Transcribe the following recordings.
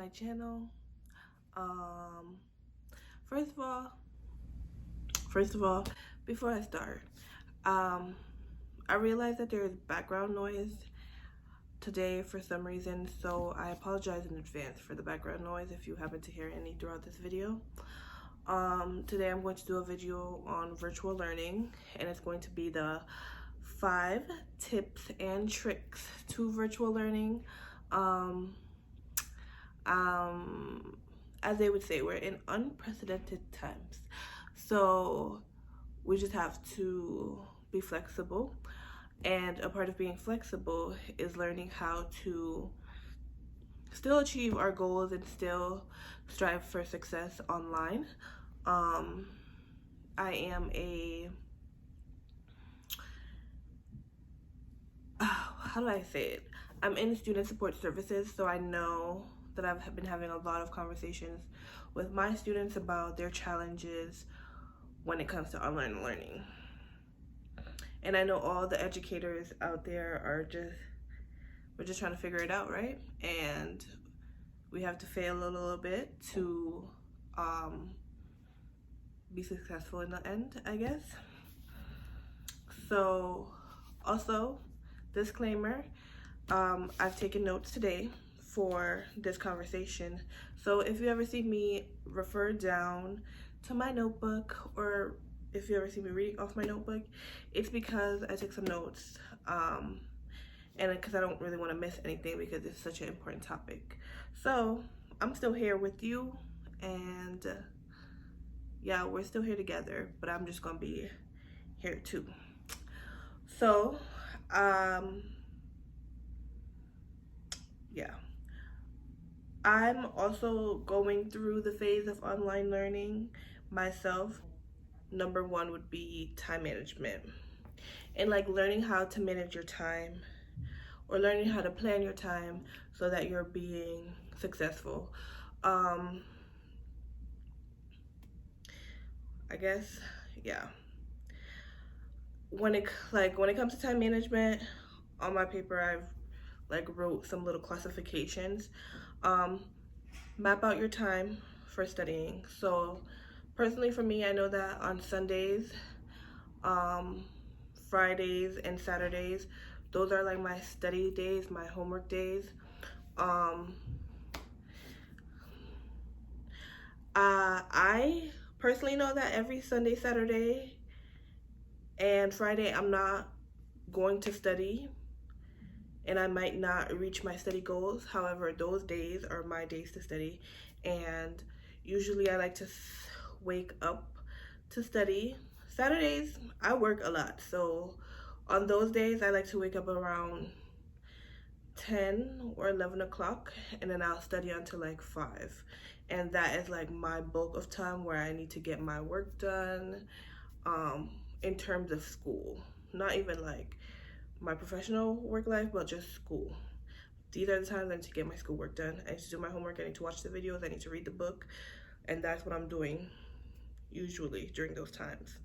my channel. Um, first of all, before I start, I realized that there's background noise today for some reason, so I apologize in advance for the background noise if you happen to hear any throughout this video. Today I'm going to do a video on virtual learning, and it's going to be the 5 tips and tricks to virtual learning. As they would say, we're in unprecedented times, so we just have to be flexible, and a part of being flexible is learning how to still achieve our goals and still strive for success online. I am a how do I say it? I'm in student support services, so I know that I've been having a lot of conversations with my students about their challenges when it comes to online learning. And I know all the educators out there we're just trying to figure it out, right? And we have to fail a little bit to be successful in the end, I guess. So also, disclaimer, I've taken notes today for this conversation. So if you ever see me refer down to my notebook, or if you ever see me reading off my notebook, it's because I took some notes, and because I don't really want to miss anything because it's such an important topic. So I'm still here with you, and yeah, we're still here together, but I'm just gonna be here too. So yeah, I'm also going through the phase of online learning myself. Number one would be time management, and like learning how to manage your time, or learning how to plan your time so that you're being successful. I guess, yeah. When it comes to time management, on my paper I've wrote some little classifications. Map out your time for studying. So personally for me, I know that on Sundays, Fridays, and Saturdays, those are like my study days, my homework days. I personally know that every Sunday, Saturday, and Friday I'm not going to study, and I might not reach my study goals. However, those days are my days to study, and usually I like to wake up to study. Saturdays I work a lot, so on those days I like to wake up around 10 or 11 o'clock, and then I'll study until like 5, and that is like my bulk of time where I need to get my work done, in terms of school, not even like my professional work life, but just school. These are the times I need to get my schoolwork done. I need to do my homework, I need to watch the videos, I need to read the book, and that's what I'm doing usually during those times.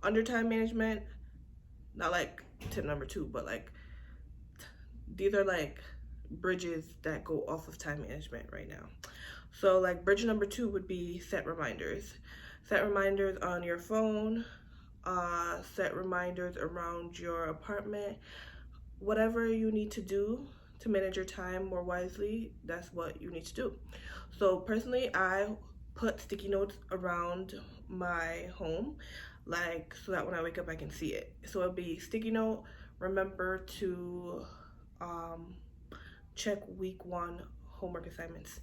Under time management, not like tip number 2, but like these are like bridges that go off of time management right now. So like bridge number 2 would be set reminders. Set reminders on your phone, set reminders around your apartment. Whatever you need to do to manage your time more wisely, that's what you need to do. So personally, I put sticky notes around my home, like so that when I wake up I can see it. So it'll be sticky note, remember to check week 1 homework assignments.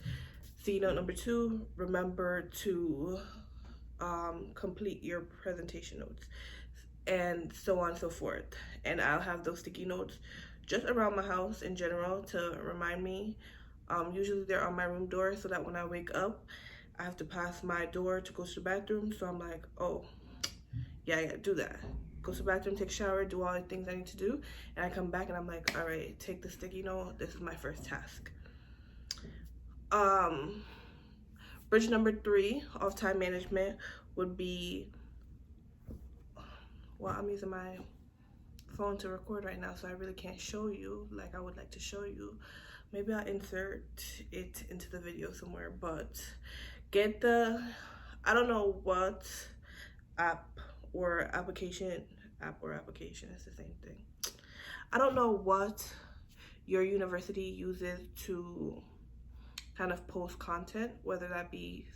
Sticky note number 2, remember to complete your presentation notes, and so on and so forth. And I'll have those sticky notes just around my house in general to remind me. Usually they're on my room door, so that when I wake up I have to pass my door to go to the bathroom, so I'm like, oh yeah, I gotta do that. Go to the bathroom, take a shower, do all the things I need to do, and I come back and I'm like, all right, take the sticky note, this is my first task. Bridge number 3 of time management would be, well, I'm using my phone to record right now, so I really can't show you like I would like to show you, maybe I'll insert it into the video somewhere, but get the, I don't know what app or application, it's the same thing. I don't know what your university uses to kind of post content, whether that be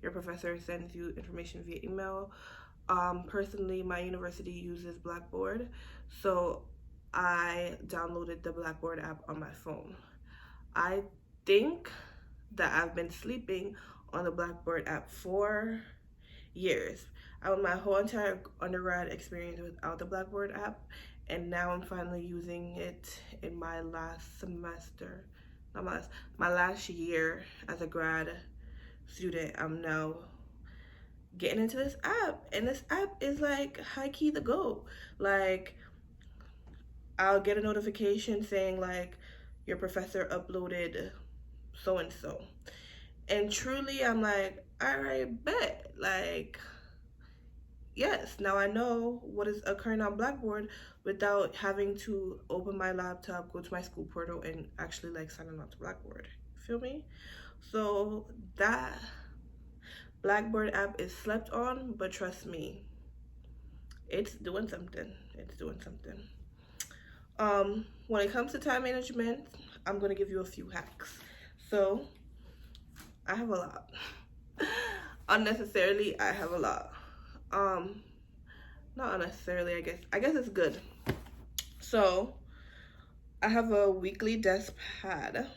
your professor sends you information via email. Personally, my university uses Blackboard, so I downloaded the Blackboard app on my phone. I think that I've been sleeping on the Blackboard app for years. I went my whole entire undergrad experience without the Blackboard app, and now I'm finally using it in my last semester, my last year as a grad student. I'm now getting into this app, and this app is like high key the go. Like, I'll get a notification saying like your professor uploaded so and so, and truly I'm like, all right, bet. Like, yes, now I know what is occurring on Blackboard without having to open my laptop, go to my school portal, and actually like sign on to Blackboard. Feel me? So that Blackboard app is slept on, but trust me, it's doing something. It's doing something. When it comes to time management, I'm gonna give you a few hacks. So I have a lot. Unnecessarily, I have a lot. Not unnecessarily, I guess it's good. So I have a weekly desk pad.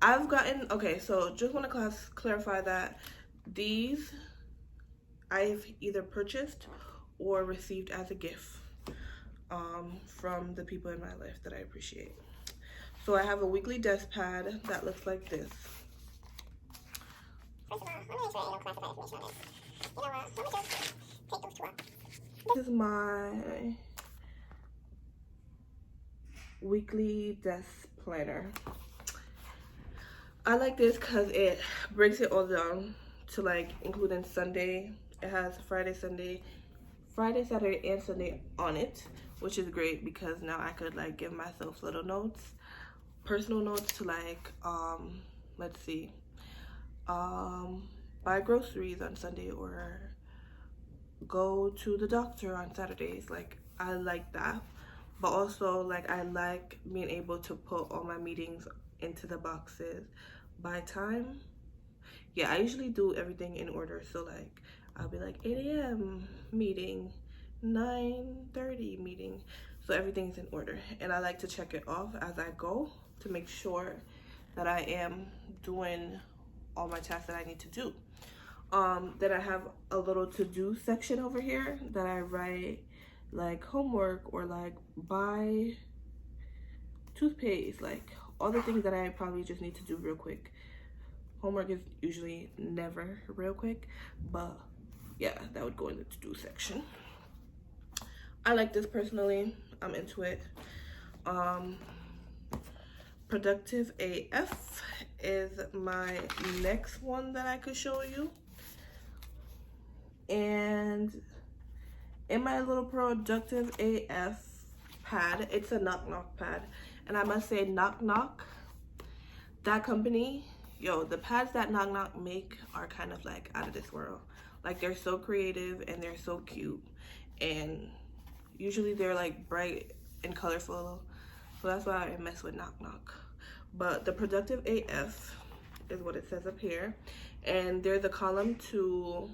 Okay, so just want to clarify that these I've either purchased or received as a gift from the people in my life that I appreciate. So I have a weekly desk pad that looks like this. This is my weekly desk planner. I like this because it breaks it all down to like including Sunday. It has Friday, Saturday, and Sunday on it, which is great because now I could like give myself little notes, personal notes to like, let's see, buy groceries on Sunday or go to the doctor on Saturdays. Like, I like that. But also, like, I like being able to put all my meetings into the boxes by time. Yeah, I usually do everything in order. So, like, I'll be like 8 a.m. meeting, 9:30 meeting. So everything's in order. And I like to check it off as I go to make sure that I am doing all my tasks that I need to do. Then I have a little to-do section over here that I write like homework or like buy toothpaste, like all the things that I probably just need to do real quick. Homework is usually never real quick, but yeah, that would go in the to-do section. I like this personally. I'm into it. Productive AF is my next one that I could show you. And in my little Productive AF pad, it's a knock knock pad. And I must say, knock knock, that company, yo, the pads that knock knock make are kind of like out of this world. Like, they're so creative and they're so cute. And usually they're like bright and colorful. So that's why I mess with knock knock. But the Productive AF is what it says up here. And there's a column to,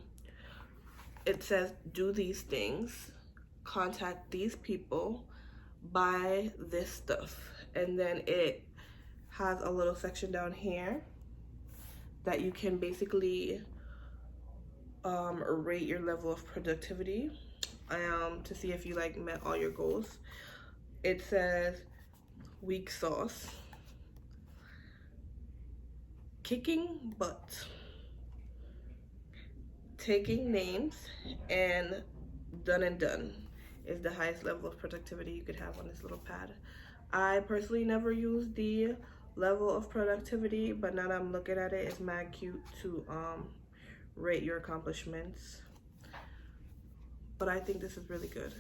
it says, do these things, contact these people, buy this stuff. And then it has a little section down here that you can basically rate your level of productivity to see if you like met all your goals. It says weak sauce, kicking butt, taking names, and done is the highest level of productivity you could have on this little pad. I personally never use the level of productivity, but now that I'm looking at it, it's mad cute to rate your accomplishments. But I think this is really good.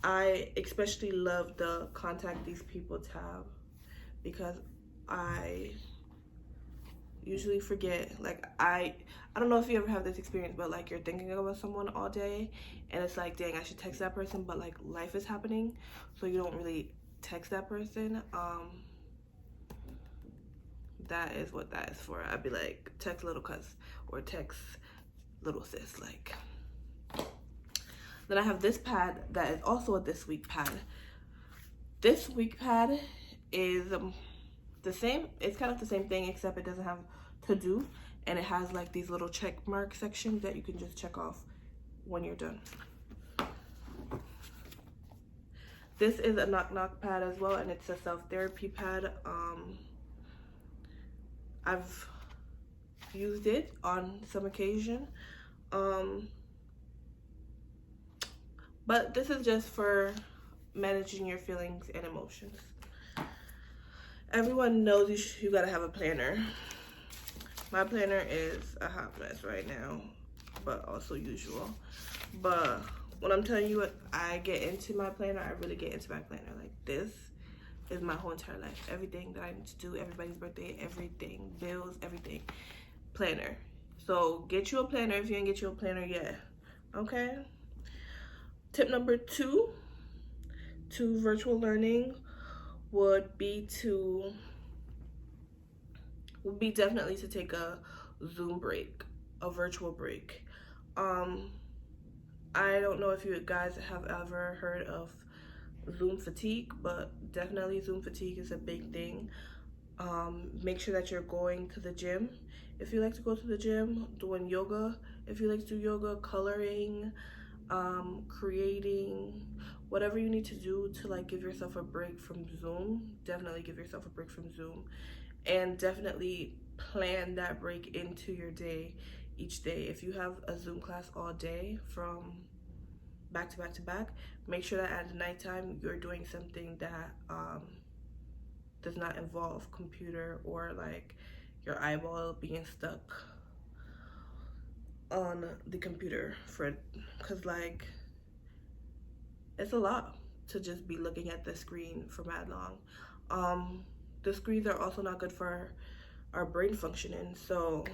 I especially love the contact these people tab because I usually forget. Like I don't know if you ever have this experience, but like you're thinking about someone all day and it's like, dang, I should text that person, but like life is happening, so you don't really text that person. That is what that is for. I'd be like, text little cuz or text little sis. Like, then I have this pad that is also a this week pad. This week pad is the same. It's kind of the same thing, except it doesn't have to do, and it has like these little check mark sections that you can just check off when you're done. This is a knock knock pad as well, and it's a self-therapy pad. I've used it on some occasion, but this is just for managing your feelings and emotions. Everyone knows you gotta have a planner. My planner is a hot mess right now, but also usual. But when I'm telling you what I get into my planner, I really get into my planner. Like, this is my whole entire life. Everything that I need to do, everybody's birthday, everything, bills, everything. Planner. So get you a planner if you ain't get you a planner yet. Okay? Tip number 2 to virtual learning would be definitely to take a Zoom break, a virtual break. I don't know if you guys have ever heard of Zoom fatigue, but definitely Zoom fatigue is a big thing. Make sure that you're going to the gym if you like to go to the gym, doing yoga if you like to do yoga, coloring, creating, whatever you need to do to like give yourself a break from Zoom. Definitely give yourself a break from Zoom, and definitely plan that break into your day each day. If you have a Zoom class all day from back to back to back, make sure that at nighttime you're doing something that does not involve computer or like your eyeball being stuck on the computer, because like it's a lot to just be looking at the screen for mad long. The screens are also not good for our brain functioning, so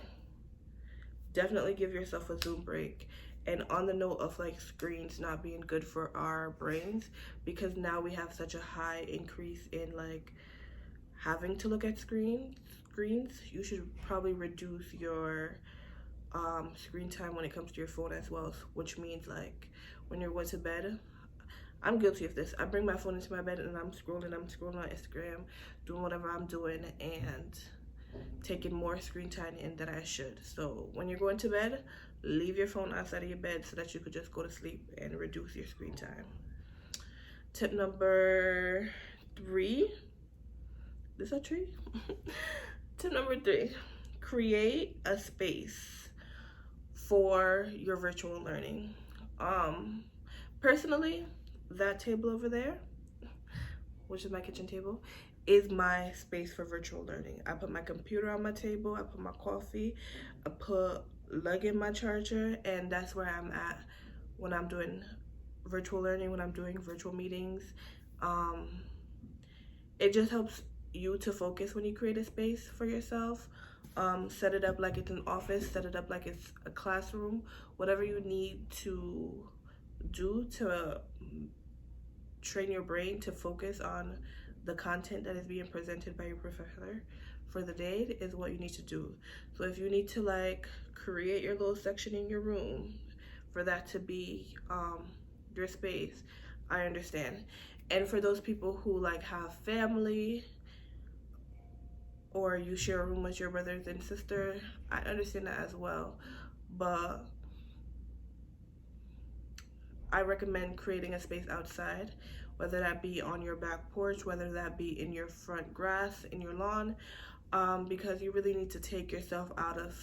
definitely give yourself a Zoom break. And on the note of like screens not being good for our brains, because now we have such a high increase in like having to look at screens, you should probably reduce your screen time when it comes to your phone as well, which means like when you're going to bed. I'm guilty of this. I bring my phone into my bed and I'm scrolling on Instagram, doing whatever I'm doing, and taking more screen time in than I should. So when you're going to bed, leave your phone outside of your bed so that you could just go to sleep and reduce your screen time. Tip number 3. Is that tree? Tip number 3, create a space for your virtual learning. Personally, that table over there, which is my kitchen table, is my space for virtual learning. I put my computer on my table, I put my coffee, I plug in my charger, and that's where I'm at when I'm doing virtual learning, when I'm doing virtual meetings. It just helps you to focus when you create a space for yourself. Set it up like it's an office, set it up like it's a classroom, whatever you need to do to train your brain to focus on the content that is being presented by your professor for the day is what you need to do. So if you need to like create your little section in your room for that to be your space, I understand. And for those people who like have family or you share a room with your brothers and sister, I understand that as well. But I recommend creating a space outside, whether that be on your back porch, whether that be in your front grass, in your lawn, because you really need to take yourself out of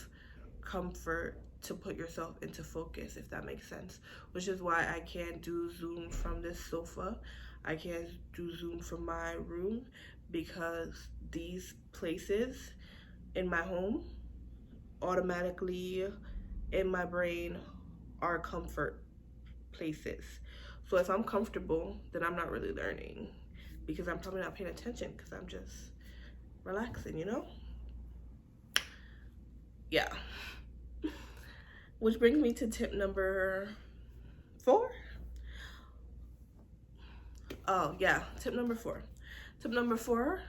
comfort to put yourself into focus, if that makes sense. Which is why I can't do Zoom from this sofa. I can't do Zoom from my room, because these places in my home automatically in my brain are comfort places. So if I'm comfortable, then I'm not really learning, because I'm probably not paying attention because I'm just relaxing, you know? Yeah. Which brings me to tip number 4. Oh, yeah, tip number 4. Tip number 4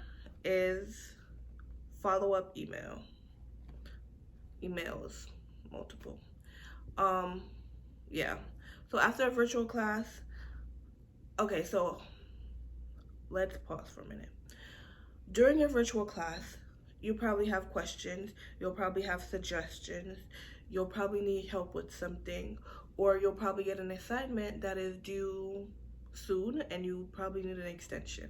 is follow up emails, multiple. Um, yeah. So after a virtual class, okay, so let's pause for a minute. During a virtual class, you probably have questions, you'll probably have suggestions, you'll probably need help with something, or you'll probably get an assignment that is due soon and you probably need an extension.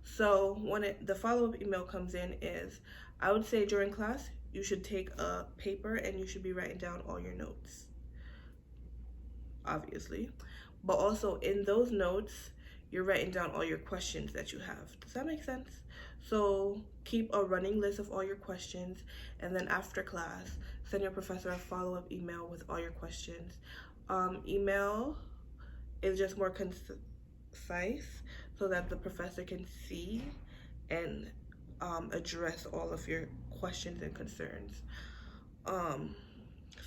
So when the follow-up email comes in is, I would say during class, you should take a paper and you should be writing down all your notes, obviously. But also in those notes, you're writing down all your questions that you have. Does that make sense? So keep a running list of all your questions, and then after class, send your professor a follow-up email with all your questions. Email is just more concise so that the professor can see and address all of your questions and concerns.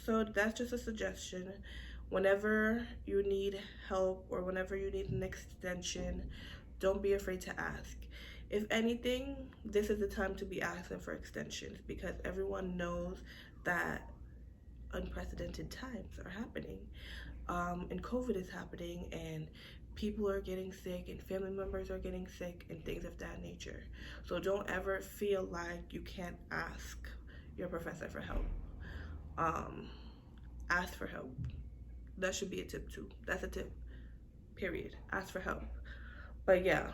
So that's just a suggestion. Whenever you need help or whenever you need an extension, don't be afraid to ask. If anything, this is the time to be asking for extensions because everyone knows that unprecedented times are happening. And COVID is happening, and people are getting sick, and family members are getting sick, and things of that nature. So don't ever feel like you can't ask your professor for help. Ask for help. That should be a tip too. That's a tip, period. Ask for help. But yeah,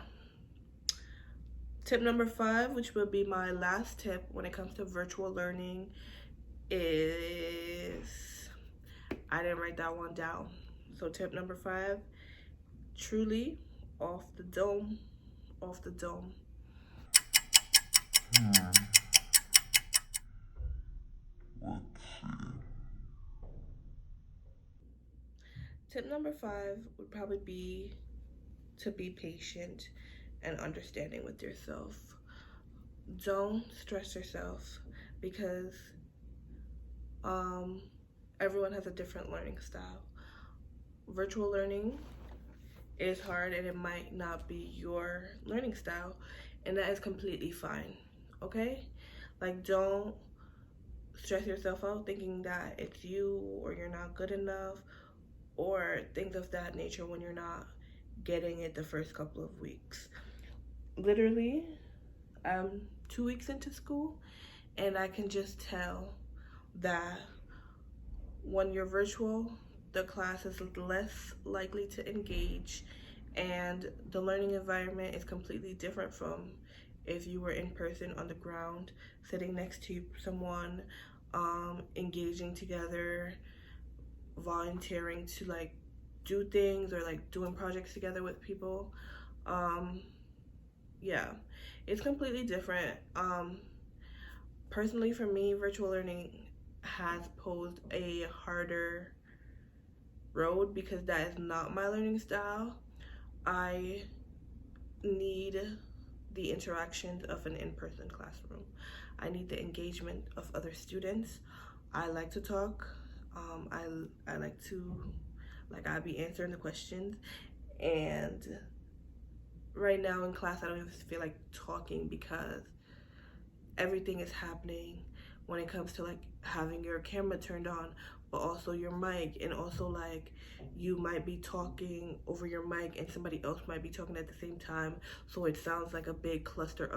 tip number 5, which will be my last tip when it comes to virtual learning, is, I didn't write that one down. So tip number 5, truly off the dome. Tip number 5 would probably be to be patient and understanding with yourself. Don't stress yourself because everyone has a different learning style. Virtual learning is hard and it might not be your learning style, and that is completely fine, okay? Like, don't stress yourself out thinking that it's you or you're not good enough or things of that nature when you're not getting it the first couple of weeks. Literally, I'm 2 weeks into school and I can just tell that when you're virtual, the class is less likely to engage and the learning environment is completely different from if you were in person on the ground, sitting next to someone, engaging together, volunteering to like do things or like doing projects together with people. Yeah, it's completely different. Personally for me, virtual learning has posed a harder road because that is not my learning style. I need the interactions of an in-person classroom. I need the engagement of other students. I like to talk. I like to, like, I'll be answering the questions, and right now in class I don't even feel like talking because everything is happening when it comes to like having your camera turned on but also your mic, and also like you might be talking over your mic and somebody else might be talking at the same time, so it sounds like a big cluster.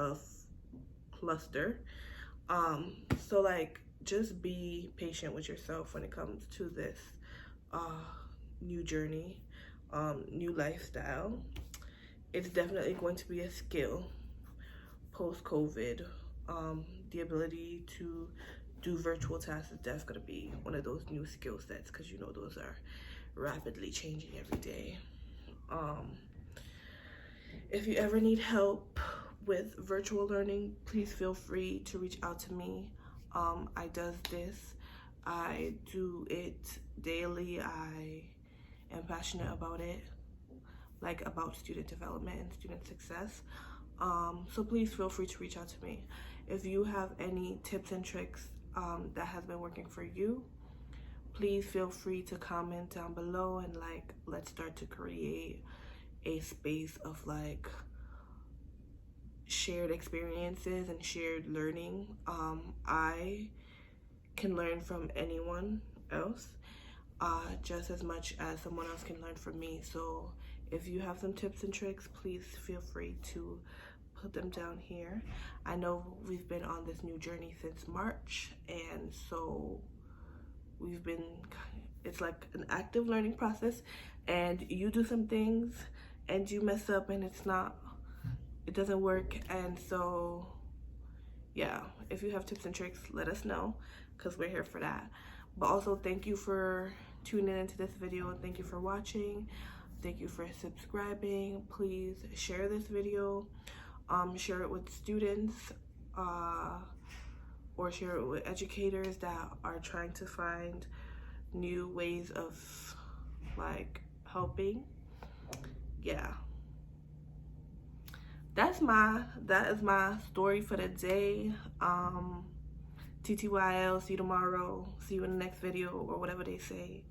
So like just be patient with yourself when it comes to this new journey, new lifestyle. It's definitely going to be a skill post-COVID. The ability to do virtual tasks is definitely going to be one of those new skill sets because you know those are rapidly changing every day. If you ever need help with virtual learning, please feel free to reach out to me. I does this. I do it daily. I am passionate about it, like about student development and student success. So please feel free to reach out to me. If you have any tips and tricks that has been working for you, please feel free to comment down below, and like, let's start to create a space of like shared experiences and shared learning. I can learn from anyone else just as much as someone else can learn from me. So if you have some tips and tricks, please feel free to put them down here. I know we've been on this new journey since March, and so it's like an active learning process, and you do some things and you mess up and it doesn't work. And so yeah, if you have tips and tricks, let us know, because we're here for that. But also, thank you for tuning into this video. Thank you for watching. Thank you for subscribing. Please share this video, share it with students, or share it with educators that are trying to find new ways of like helping. Yeah, that is my story for the day. TTYL, see you tomorrow, see you in the next video, or whatever they say.